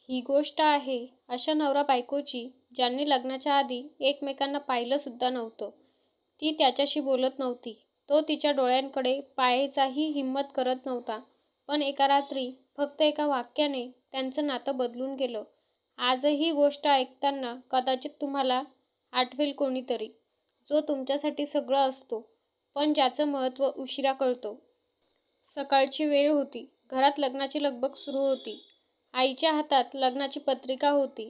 ही गोष्ट आहे अशा नवरा बायकोची ज्यांनी लग्नाच्या आधी एकमेकांना पाहिलं सुद्धा नव्हतं. ती त्याच्याशी बोलत नव्हती. तो तिच्या डोळ्यांकडे पाहायचाही हिंमत करत नव्हता. पण एका रात्री फक्त एका वाक्याने त्यांचं नातं बदलून गेलं. आजही ही गोष्ट ऐकताना कदाचित तुम्हाला आठवेल कोणीतरी, जो तुमच्यासाठी सगळं असतो, पण ज्याचं महत्त्व उशिरा कळतं. सकाळची वेळ होती. घरात लग्नाची लगबग सुरू होती. आईच्या हातात लग्नाची पत्रिका होती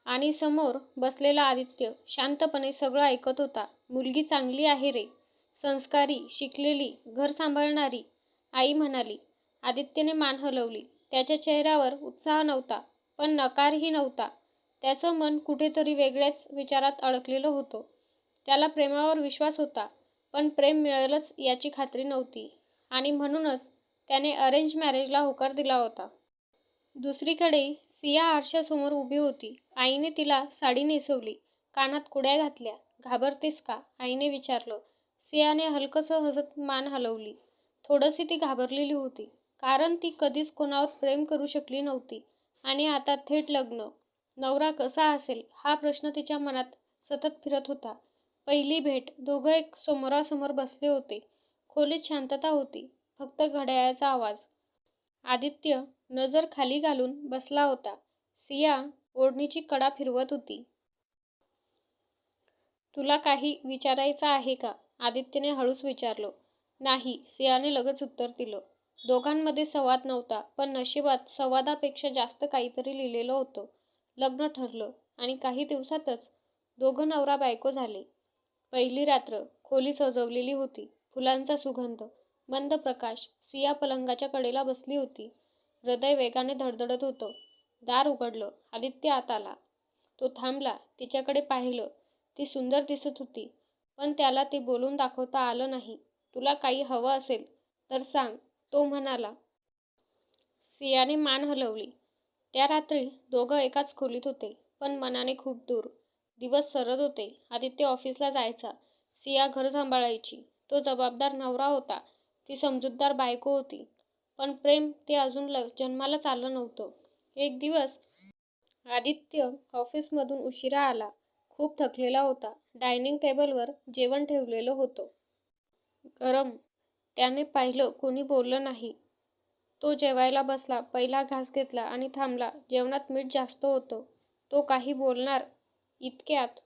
आणि समोर बसलेला आदित्य शांतपणे सगळं ऐकत होता. मुलगी चांगली आहे रे, संस्कारी, शिकलेली, घर सांभाळणारी, आई म्हणाली. आदित्यने मान हलवली. त्याच्या चेहऱ्यावर उत्साह नव्हता, पण नकारही नव्हता. त्याचं मन कुठेतरी वेगळ्याच विचारात अडकलेलं होतं. त्याला प्रेमावर विश्वास होता, पण प्रेम मिळेलच याची खात्री नव्हती आणि म्हणूनच त्याने अरेंज मॅरेजला होकार दिला होता. दुसरीकडे सिया आरशासमोर उभी होती. आईने तिला साडी नेसवली, कानात कुड्या घातल्या. घाबरतेस का? आईने विचारलं. सियाने हलकसं हसत मान हलवली. थोडीशी ती घाबरलेली होती, कारण ती कधीच कोणावर प्रेम करू शकली नव्हती आणि आता थेट लग्न. नवरा कसा असेल हा प्रश्न तिच्या मनात सतत फिरत होता. पहिली भेट. दोघं एक समोरासमोर बसले होते. खोलीत शांतता होती, फक्त घड्याळाचा आवाज. आदित्य नजर खाली घालून बसला होता. सिया ओढणीची कडा फिरवत होती. तुला काही विचारायचं आहे का? आदित्यने हळूच विचारलं. नाही, सियाने लगेच उत्तर दिलं. दोघांमध्ये संवाद नव्हता, पण नशिबात संवादापेक्षा जास्त काहीतरी लिहिलेलं होतं. लग्न ठरलं आणि काही दिवसातच दोघं नवरा बायको झाले. पहिली रात्र. खोली सजवलेली होती. फुलांचा सुगंध, मंद प्रकाश. सिया पलंगाच्या कडेला बसली होती. हृदय वेगाने धडधडत होतं. दार उघडलं. आदित्य आत आला. तो थांबला, तिच्याकडे पाहिलं. ती सुंदर दिसत होती, पण त्याला ते बोलून दाखवता आलं नाही. तुला काही हवं असेल तर सांग, तो म्हणाला. सियाने मान हलवली. त्या रात्री दोघं एकाच खोलीत होते, पण मनाने खूप दूर. दिवस सरत होते. आदित्य ऑफिसला जायचा. सिया घर सांभाळायची. तो जबाबदार नवरा होता, ती समजूतदार बायको होती. पण प्रेम ते अजून जन्मालाच आलं नव्हतं. एक दिवस आदित्य ऑफिसमधून उशिरा आला. खूप थकलेला होता. डायनिंग टेबलवर जेवण ठेवलेलं होतं. गरम. त्याने पाहिलं, कोणी बोललं नाही. तो जेवायला बसला, पहिला घास घेतला आणि थांबला. जेवणात मीठ जास्त होतं. तो काही बोलणार इतक्यात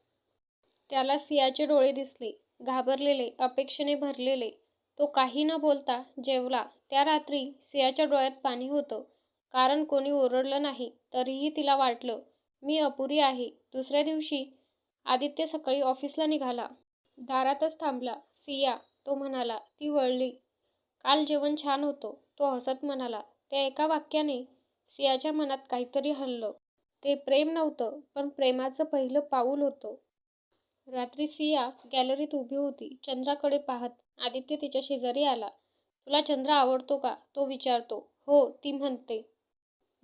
त्याला सियाचे डोळे दिसले, घाबरलेले, अपेक्षेने भरलेले. तो काही न बोलता जेवला. त्या रात्री सियाच्या डोळ्यात पाणी होतं, कारण कोणी ओरडलं नाही. तरीही तिला वाटलं, मी अपुरी आहे. दुसऱ्या दिवशी आदित्य सकाळी ऑफिसला निघाला. दारातच थांबला. सिया, तो म्हणाला. ती वळली. काल जेवण छान होतं, तो हसत म्हणाला. त्या एका वाक्याने सियाच्या मनात काहीतरी हललं. ते प्रेम नव्हतं, पण प्रेमाचं पहिलं पाऊल होतं. रात्री सिया गॅलरीत उभी होती, चंद्राकडे पाहत. आदित्य तिच्या शेजारी आला. तुला चंद्र आवडतो का? तो विचारतो. हो, ती म्हणते.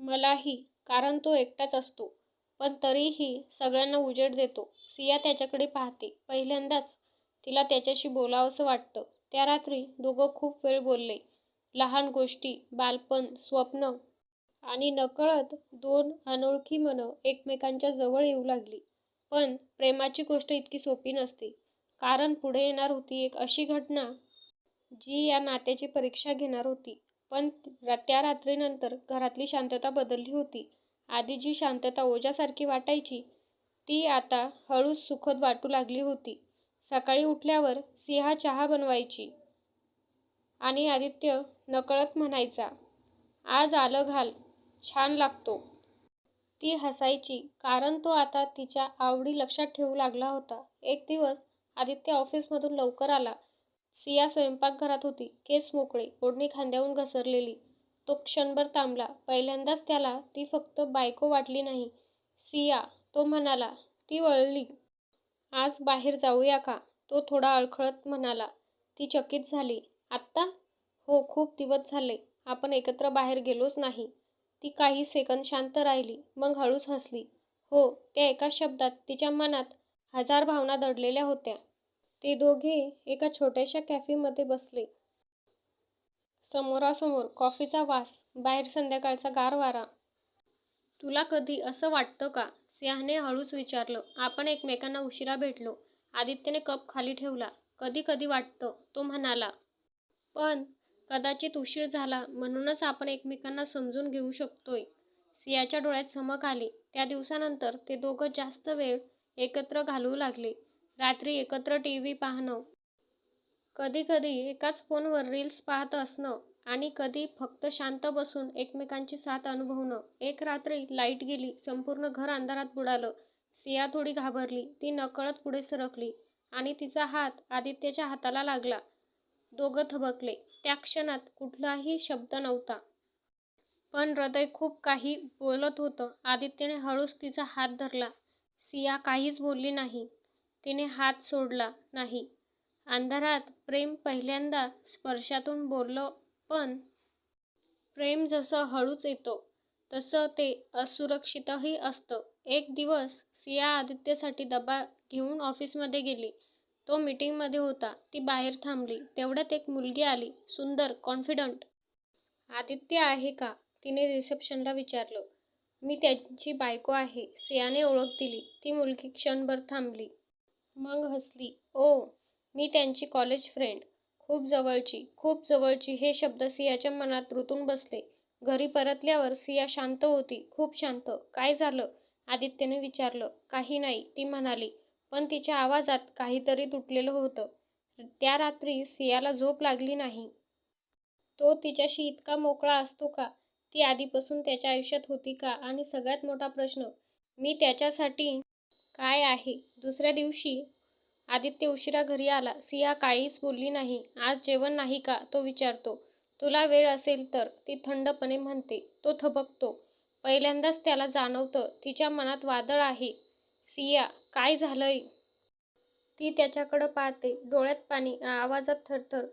मलाही, कारण तो एकटाच असतो, पण तरीही सगळ्यांना उजेड देतो. सिया त्याच्याकडे पाहते. पहिल्यांदाच तिला त्याच्याशी बोलावंसं वाटतं. त्या रात्री दोघं खूप वेळ बोलले. लहान गोष्टी, बालपण, स्वप्न आणि नकळत दोन अनोळखी मनं एकमेकांच्या जवळ येऊ लागली. पण प्रेमाची गोष्ट इतकी सोपी नसते, कारण पुढे येणार होती एक अशी घटना जी या नात्याची परीक्षा घेणार होती. पण त्या रात्रीनंतर घरातली शांतता बदलली होती. आधी जी शांतता ओझ्यासारखी वाटायची, ती आता हळूच सुखद वाटू लागली होती. सकाळी उठल्यावर सिया चहा बनवायची आणि आदित्य नकळत म्हणायचा, आज आलं घाल, छान लागतो. ती हसायची, कारण तो आता तिच्या आवडी लक्षात ठेवू लागला होता. एक दिवस आदित्य ऑफिसमधून लवकर आला. सिया स्वयंपाकघरात होती, केस मोकळे, ओढणी खांद्यावरून घसरलेली. तो क्षणभर थांबला. पहिल्यांदाच त्याला ती फक्त बायको वाटली नाही. सिया, तो म्हणाला. ती वळली. आज बाहेर जाऊया का? तो थोडा अडखळत म्हणाला. ती चकित झाली. आत्ता? हो, खूप दिवस झाले आपण एकत्र बाहेर गेलोच नाही. ती काही सेकंद शांत राहिली, मग हळूच हसली. हो, त्या एका शब्दात तिच्या मनात हजार भावना दडलेल्या होत्या. ते दोघे एका छोट्याशा कॅफेमध्ये बसले. समोरासमोर कॉफीचा वास, बाहेर संध्याकाळचा गार वारा. तुला कधी असं वाटतं का? सियाने हळूच विचारलं. आपण एकमेकांना उशिरा भेटलो. आदित्यने कप खाली ठेवला. कधी कधी वाटतं, तो म्हणाला. पण कदाचित उशीर झाला म्हणूनच आपण एकमेकांना समजून घेऊ शकतोय. सियाच्या डोळ्यात चमक आली. त्या दिवसानंतर ते दोघं जास्त वेळ एकत्र घालवू लागले. रात्री एकत्र टीव्ही पाहणं, कधी कधी एकाच फोनवर रील्स पाहत असणं आणि कधी फक्त शांत बसून एकमेकांची साथ अनुभवणं. एक रात्री लाईट गेली. संपूर्ण घर अंधारात बुडालं. सिया थोडी घाबरली. ती नकळत पुढे सरकली आणि तिचा हात आदित्यच्या हाताला लागला. दोघं थबकले. त्या क्षणात कुठलाही शब्द नव्हता. पण हृदय खूप काही बोलत होतं. आदित्यने हळूच तिचा हात धरला. सिया काहीच बोलली नाही. तिने हात सोडला नाही. अंधारात प्रेम पहिल्यांदा स्पर्शातून बोललं, पण प्रेम जसं हळूच येतं तसं ते असुरक्षितही असतं. एक दिवस सिया आदित्यसाठी डबा घेऊन ऑफिसमध्ये गेली. तो मीटिंगमध्ये होता. ती बाहेर थांबली. तेवढ्यात एक मुलगी आली. सुंदर, कॉन्फिडंट. आदित्य आहे का? तिने रिसेप्शनला विचारलं. मी त्यांची बायको आहे. सियाने ओळख दिली. ती मुलगी क्षणभर थांबली. मग हसली. ओ, मी त्यांची कॉलेज फ्रेंड. खूप जवळची, खूप जवळची. हे शब्द सियाच्या मनात रुतून बसले. घरी परतल्यावर सिया शांत होती. खूप शांत. काय झालं? आदित्यने विचारलं. काही नाही, ती म्हणाली. पण तिच्या आवाजात काहीतरी तुटलेलं होतं. त्या रात्री सियाला झोप लागली नाही. तो तिच्याशी इतका मोकळा असतो का? ती आधीपासून त्याच्या आयुष्यात होती का? आणि सगळ्यात मोठा प्रश्न, मी त्याच्यासाठी काय आहे? दुसऱ्या दिवशी आदित्य उशिरा घरी आला. सिया काहीच बोलली नाही. आज जेवण नाही का? तो विचारतो. तुला वेळ असेल तर, ती थंडपणे म्हणते. तो थबकतो. पहिल्यांदाच त्याला जाणवतं तिच्या मनात वादळ आहे. सिया, काय झालंय? ती त्याच्याकडं पाहते. डोळ्यात पाणी, आवाजात थरथर.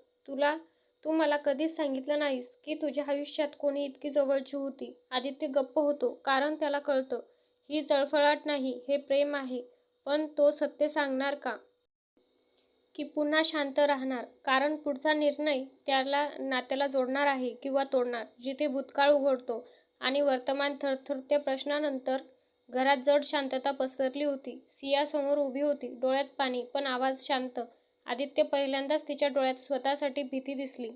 तू मला कधीच सांगितलं नाहीस की तुझ्या आयुष्यात कोणी इतकी जवळची होती. आदित्य गप्प होतो. कारण त्याला कळतं, ही जळफळाट नाही, हे प्रेम आहे. पण तो सत्य सांगणार का? की पुन्हा शांत राहणार? कारण पुढचा निर्णय त्याला नात्याला जोडणार आहे किंवा तोडणार. जिथे भूतकाळ उघडतो आणि वर्तमान थरथरत्या प्रश्नानंतर घरात जड शांतता पसरली होती. सिया समोर उभी होती. डोळ्यात पाणी, पण आवाज शांत. आदित्य पहिल्यांदाच तिच्या डोळ्यात स्वतःसाठी भीती दिसली.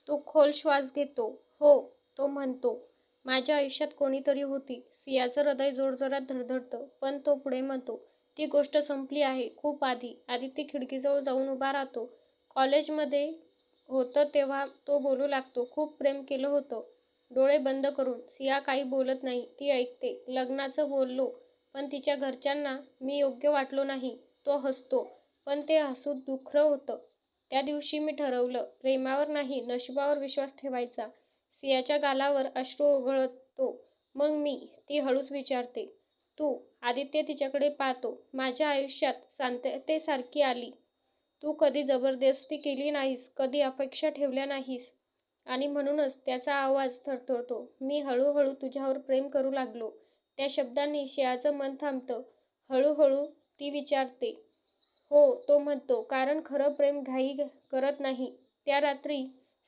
तो खोल श्वास घेतो. हो, तो म्हणतो. माझ्या आयुष्यात कोणीतरी होती. सियाचं हृदय जोरजोरात धडधडतं. पण तो पुढे म्हणतो. ती गोष्ट संपली आहे, खूप आधी. आदित्य खिडकीजवळ जाऊन उभा राहतो. कॉलेजमध्ये होतं तेव्हा तो बोलू लागतो. खूप प्रेम केलं होतं. डोळे बंद करून. सिया काही बोलत नाही. ती ऐकते. लग्नाचं बोललो, पण तिच्या घरच्यांना मी योग्य वाटलो नाही. तो हसतो. पण ते हसू दुःखरं होतं. त्या दिवशी मी ठरवलं, प्रेमावर नाही, नशिबावर विश्वास ठेवायचा. सियाच्या गालावर अश्रू ओघळतो. मग मी? ती हळूच विचारते. तू? आदित्य तिच्याकडे पाहतो. माझ्या आयुष्यात शांततेसारखी आली. तू कधी जबरदस्ती केली नाहीस, कधी अपेक्षा ठेवल्या नाहीस. आणि म्हणूनच त्याचा आवाज थरथरतो. मी हळूहळू तुझ्यावर प्रेम करू लागलो. त्या शब्दांनी सियाचं मन थांबतं. हळूहळू ती विचारते. हो, तो म्हणतो. कारण खरं प्रेम घाई करत नाही. त्या रात्री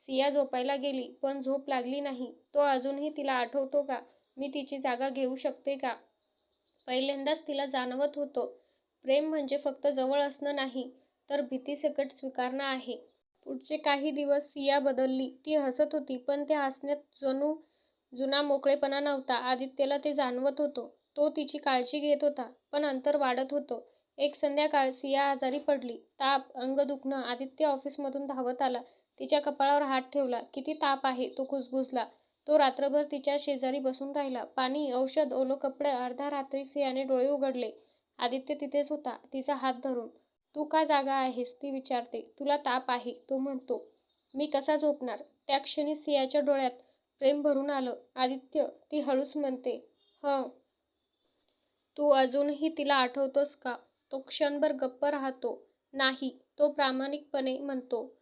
सिया झोपायला गेली, पण झोप लागली नाही. तो अजूनही तिला आठवतो का? मी तिची जागा घेऊ शकते का? पहिल्यांदाच तिला जाणवत होतं, प्रेम म्हणजे फक्त जवळ असणं नाही, तर भीतीसकट स्वीकारणं आहे. पुढचे काही दिवस सिया बदलली. ती हसत होती, पण त्या हसण्यात जणू जुना मोकळेपणा नव्हता. आदित्यला ते जाणवत होतं. तो तिची काळजी घेत होता, पण अंतर वाढत होतं. एक संध्याकाळ सिया आजारी पडली. ताप, अंग दुखणं. आदित्य ऑफिसमधून धावत आला. तिच्या कपाळावर हात ठेवला. किती ताप आहे? तो कुजबुजला. तो रात्रभर तिच्या शेजारी बसून राहिला. पाणी, औषध, ओलं कपडे. अर्ध्या रात्री सियाने डोळे उघडले. आदित्य तिथेच होता, तिचा हात धरून. तू का जागा आहेस? ती विचारते. तुला ताप आहे, तो म्हणतो. मी कसा झोपणार? त्या क्षणी सियाच्या डोळ्यात प्रेम भरून आलं. आदित्य, ती हळूच म्हणते. हं. तू अजूनही तिला आठवतोस का? तो क्षणभर गप्प राहतो. नाही, तो प्रामाणिकपणे म्हणतो.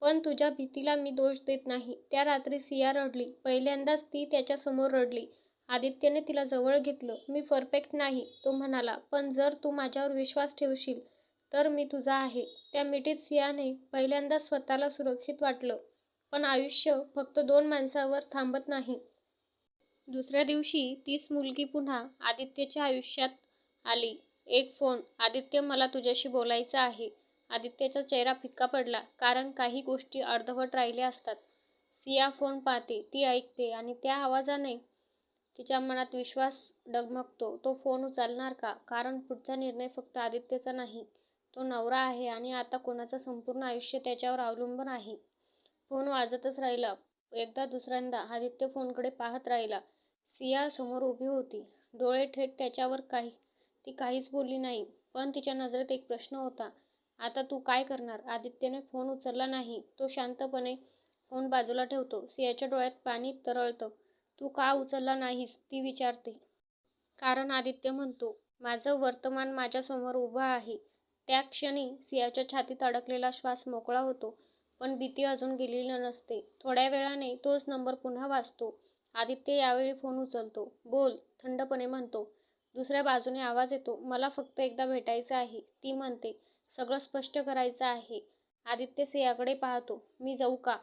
पण तुझ्या भीतीला मी दोष देत नाही. त्या रात्री सिया रडली. पहिल्यांदाच ती त्याच्यासमोर रडली. आदित्यने तिला जवळ घेतलं. मी परफेक्ट नाही, तो म्हणाला. पण जर तू माझ्यावर विश्वास ठेवशील, तर मी तुझा आहे. त्या मिठीत सियाने पहिल्यांदाच स्वतःला सुरक्षित वाटलं. पण आयुष्य फक्त दोन माणसांवर थांबत नाही. दुसऱ्या दिवशी तीच मुलगी पुन्हा आदित्यच्या आयुष्यात आली. एक फोन. आदित्य, मला तुझ्याशी बोलायचं आहे. आदित्यचा चेहरा फिक्का पडला, कारण काही गोष्टी अर्धवट राहिल्या असतात. सिया फोन पाहते, ती ऐकते आणि त्या आवाजाने तिच्या मनात विश्वास डगमगतो. तो फोन उचलणार का? कारण पुढचा निर्णय फक्त आदित्यचा नाही. तो नवरा आहे आणि आता कोणाचं संपूर्ण आयुष्य त्याच्यावर अवलंबून आहे. फोन वाजतच राहिला. एकदा, दुसऱ्यांदा. आदित्य फोनकडे पाहत राहिला. सिया समोर उभी होती, डोळे थेट त्याच्यावर. ती काहीच बोलली नाही, पण तिच्या नजरेत एक प्रश्न होता. आता तू काय करणार? आदित्यने फोन उचलला नाही. तो शांतपणे फोन बाजूला ठेवतो. सियाच्या डोळ्यात पाणी तरळतं. तू का उचलला नाहीस? ती विचारते. कारण आदित्य म्हणतो, माझं वर्तमान माझ्यासमोर उभं आहे. त्या क्षणी सियाच्या छातीत अडकलेला श्वास मोकळा होतो, पण भीती अजून गेलेली नसते. थोड्या वेळाने तोच नंबर पुन्हा वाजतो. आदित्य यावेळी फोन उचलतो. बोल, थंडपणे म्हणतो. दुसऱ्या बाजूने आवाज येतो. मला फक्त एकदा भेटायचं आहे, ती म्हणते. सगळं स्पष्ट करायचं आहे. आदित्य सियाकडे पाहतो. मी जाऊ का?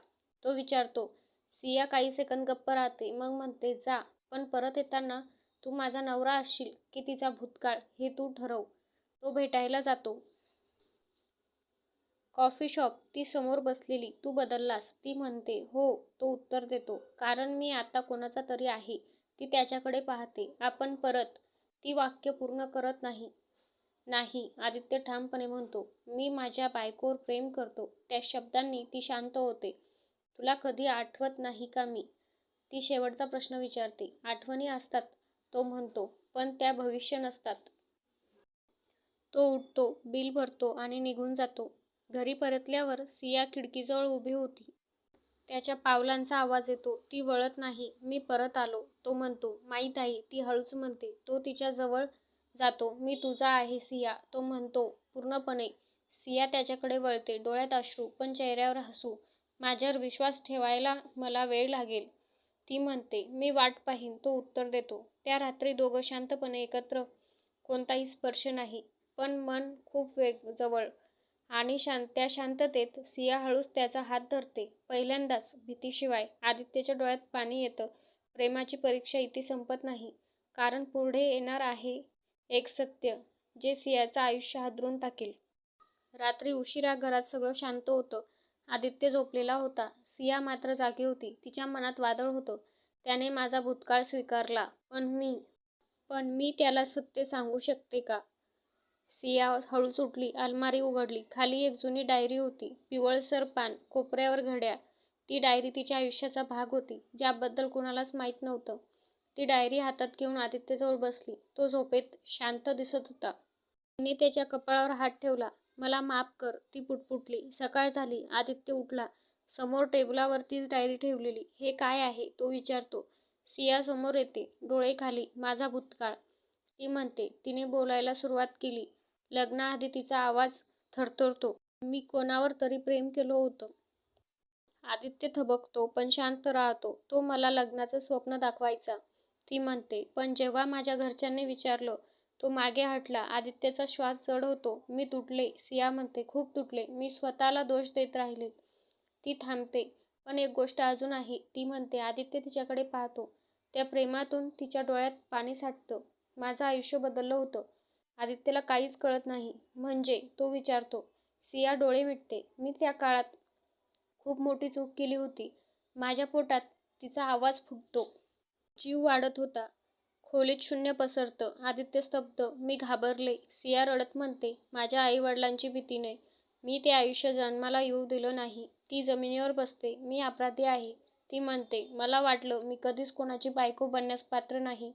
तो विचारतो. सिया काही सेकंद गप्प राहते, मग म्हणते, जा, पण परत येताना तू माझा नवरा असशील की तिचा भूतकाळ हे तू ठरव. तो भेटायला जातो. Coffee shop. ती समोर बसलेली. तू बदललास, ती म्हणते. हो, तो उत्तर देतो. कारण मी आता कोणाचा तरी आहे. ती त्याच्याकडे पाहते. आपण परत. ती वाक्य पूर्ण करत नाही. नाही, आदित्य ठामपणे म्हणतो. मी माझ्या बायकोवर प्रेम करतो. त्या शब्दांनी ती शांत होते. तुला कधी आठवत नाही का मी? ती शेवटचा प्रश्न विचारते. आठवणी असतात, तो म्हणतो, पण त्या भविष्य नसतात. तो उठतो, बिल भरतो आणि निघून जातो. घरी परतल्यावर सिया खिडकीजवळ उभी होती. त्याच्या पावलांचा आवाज येतो. ती वळत नाही. मी परत आलो, तो म्हणतो. माहीत आहे, ती हळूच म्हणते. तो तिच्या जवळ जातो. मी तुझा आहे सिया, तो म्हणतो पूर्णपणे. सिया त्याच्याकडे वळते, डोळ्यात अश्रू, पण चेहऱ्यावर हसू. माझ्यावर विश्वास ठेवायला मला वेळ लागेल, ती म्हणते. मी वाट पाहीन, तो उत्तर देतो. त्या रात्री दोघं शांतपणे एकत्र. कोणताही स्पर्श नाही, पण मन खूप जवळ. आणि त्या शांततेत सिया हळूच त्याचा हात धरते. पहिल्यांदाच, भीतीशिवाय. आदित्यच्या डोळ्यात पाणी येतं. प्रेमाची परीक्षा इथे संपत नाही, कारण पुढे येणार आहे एक सत्य, जे सियाचं आयुष्य हादरून टाकेल. रात्री उशिरा घरात सगळं शांत होतं. आदित्य झोपलेला होता. सिया मात्र जागी होती. तिच्या मनात वादळ होतं. त्याने माझा भूतकाळ स्वीकारला, पण मी त्याला सत्य सांगू शकते का? सिया हळूच उठली. अलमारी उघडली. खाली एक जुनी डायरी होती. पिवळसर पान, कोपऱ्यावर घड्याळ. ती डायरी तिच्या आयुष्याचा भाग होती, ज्याबद्दल कुणालाच माहीत नव्हतं. ती डायरी हातात घेऊन आदित्यजवळ बसली. तो झोपेत शांत दिसत होता. तिने त्याच्या कपाळावर हात ठेवला. मला माफ कर, ती पुटपुटली. सकाळ झाली. आदित्य उठला. समोर टेबलावर तीच डायरी ठेवलेली. हे काय आहे, तो विचारतो. सिया समोर येते, डोळे खाली. माझा भूतकाळ, ती म्हणते. तिने बोलायला सुरुवात केली. लग्नाआधी तिचा आवाज थरथरतो. मी कोणावर तरी प्रेम केलं होतं. आदित्य थबकतो, पण शांत राहतो. तो मला लग्नाचं स्वप्न दाखवायचा, ती म्हणते. पण जेव्हा माझ्या घरच्यांनी विचारलं, तो मागे हटला. आदित्यचा श्वास जड होतो. मी तुटले, सिया म्हणते. खूप तुटले. मी स्वतःला दोष देत राहिले. ती थांबते. पण एक गोष्ट अजून आहे, ती म्हणते. आदित्य तिच्याकडे पाहतो. त्या प्रेमातून तिच्या डोळ्यात पाणी साठतं. माझं आयुष्य बदललं होतं. आदित्यला काहीच कळत नाही. म्हणजे, तो विचारतो. सिया डोळे मिटते. मी त्या काळात खूप मोठी चूक केली होती. माझ्या पोटात, तिचा आवाज फुटतो. जीव वाढत होता. खोलीत शून्य पसरतं. आदित्य स्तब्ध. मी घाबरले, सिया रडत म्हणते. माझ्या आई-वडिलांची भीतीने. मी ते आयुष्य जन्माला येऊ दिलं नाही. ती जमिनीवर बसते. मी अपराधी आहे, ती म्हणते. मला वाटलं मी कधीच कोणाची बायको बनण्यास पात्र नाही.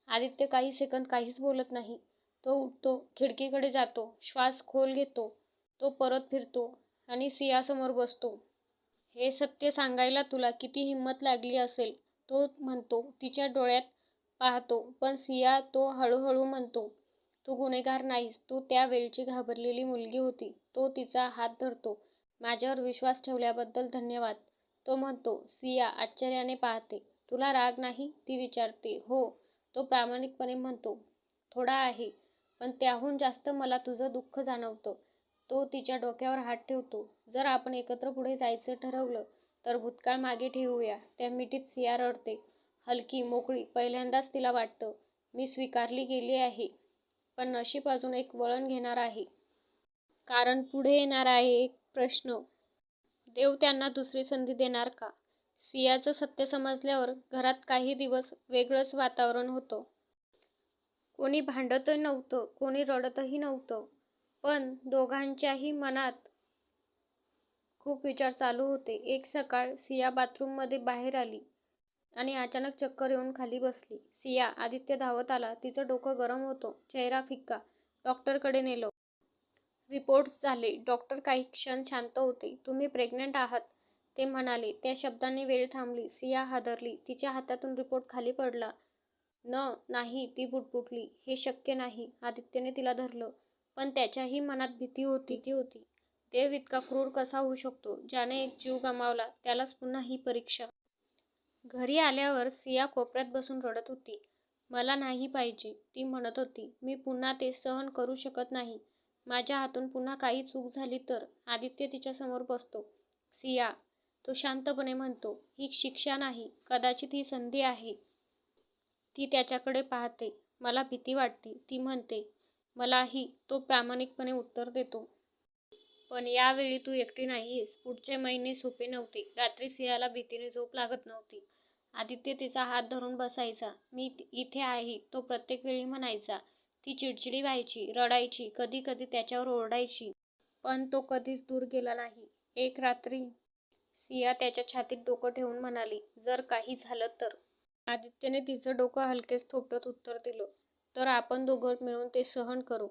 आदित्य काही सेकंद काहीच बोलत नाही. तो उठतो, खिडकीकडे जातो, श्वास खोल घेतो. तो परत फिरतो आणि सियासमोर बसतो. हे सत्य सांगायला तुला किती हिंमत लागली असेल, तो म्हणतो. तिच्या डोळ्यात पाहतो. पण सिया, तो हळूहळू म्हणतो. तू गुन्हेगार नाहीस. तू त्या वेळची घाबरलेली मुलगी होती. तो तिचा हात धरतो. माझ्यावर विश्वास ठेवल्याबद्दल धन्यवाद, तो म्हणतो. सिया आश्चर्याने पाहते. तुला राग नाही, ती विचारते. हो, तो प्रामाणिकपणे म्हणतो. थोडा आहे, पण त्याहून जास्त मला तुझं दुःख जाणवतं. तो तिच्या डोक्यावर हात ठेवतो. जर आपण एकत्र पुढे जायचं ठरवलं, तर भूतकाळ मागे ठेवूया. त्या मिठीत सिया रडते. हलकी, मोकळी. पहिल्यांदाच तिला वाटतं, मी स्वीकारली गेली आहे. पण नशीब अजून एक वळण घेणार आहे. कारण पुढे येणार आहे एक प्रश्न. देव त्यांना दुसरी संधी देणार का? सियाचं सत्य समजल्यावर घरात काही दिवस वेगळंच वातावरण होतं. कोणी भांडतही नव्हतं, कोणी रडतही नव्हतं. पण दोघांच्याही मनात खूप विचार चालू होते. एक सकाळ सिया बाथरूममध्ये बाहेर आली आणि अचानक चक्कर येऊन खाली बसली. सिया, आदित्य धावत आला. तिचं डोकं गरम होतं, चेहरा फिक्का. डॉक्टरकडे नेलं. रिपोर्ट्स झाले. डॉक्टर काही क्षण शांत होते. तुम्ही प्रेग्नंट आहात, ते म्हणाले. त्या शब्दांनी वेळ थांबली. सिया हादरली. तिच्या हातातून रिपोर्ट खाली पडला. नाही, ती पुटपुटली. हे शक्य नाही. आदित्यने तिला धरलं. पण त्याच्याही मनात भीती होती. देव इतका क्रूर कसा होऊ शकतो? ज्याने एक जीव गमावला त्यालाच पुन्हा ही परीक्षा. घरी आल्यावर सिया कोपऱ्यात बसून रडत होती. मला नाही पाहिजे, ती म्हणत होती. मी पुन्हा ते सहन करू शकत नाही. माझ्या हातून पुन्हा काही चूक झाली तर? आदित्य तिच्यासमोर बसतो. सिया, तो शांतपणे म्हणतो, ही शिक्षा नाही, कदाचित ही संधी आहे. ती त्याच्याकडे पाहते. मला भीती वाटते, ती म्हणते. मलाही, तो प्रामाणिकपणे उत्तर देतो. पण यावेळी तू एकटी नाहीयेस. पुढचे महिने सोपे नव्हते. रात्री सियाला भीतीने झोप लागत नव्हती. आदित्य तिचा हात धरून बसायचा. मी इथे आहे, तो प्रत्येक वेळी म्हणायचा. ती चिडचिडी व्हायची, रडायची, कधी कधी त्याच्यावर ओरडायची. पण तो कधीच दूर गेला नाही. एक रात्री सिया त्याच्या छातीत डोकं ठेवून म्हणाली, जर काही झालं तर? आदित्यने तिचं डोकं हलकेच थोपटत उत्तर दिलं, तर आपण दोघं मिळून ते सहन करू.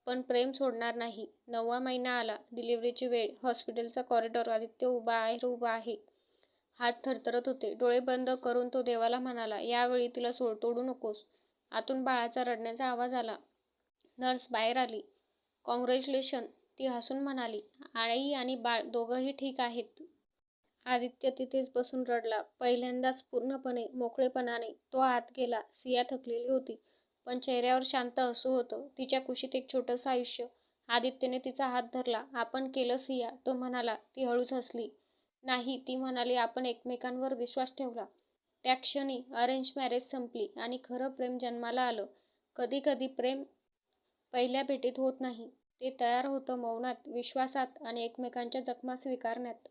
पण प्रेम सोडणार नाही. 9वा महिना आला. डिलिव्हरीची वेळ. हॉस्पिटलचा कॉरिडॉर. आदित्य बाहेर उभा आहे. हात थरथरत होते. डोळे बंद करून तो देवाला म्हणाला, यावेळी तिला तोडू नकोस. आतून बाळाचा रडण्याचा आवाज आला. नर्स बाहेर आली. कॉंग्रॅच्युलेशन, ती हसून म्हणाली. आई आणि बाळ दोघंही ठीक आहेत. आदित्य तिथेच बसून रडला. पहिल्यांदाच पूर्णपणे, मोकळेपणाने. तो आत गेला. सिया थकलेली होती, पण चेहऱ्यावर शांत हसू होतं. तिच्या कुशीत एक छोटंसं आयुष्य. आदित्यने तिचा हात धरला. आपण केलं सिया, तो म्हणाला. ती हळूच हसली. नाही, ती म्हणाली, आपण एकमेकांवर विश्वास ठेवला. त्या क्षणी अरेंज मॅरेज संपली आणि खरं प्रेम जन्माला आलं. कधी कधी प्रेम पहिल्या भेटीत होत नाही. ते तयार होतं मौनात, विश्वासात आणि एकमेकांच्या जखमा स्वीकारण्यात.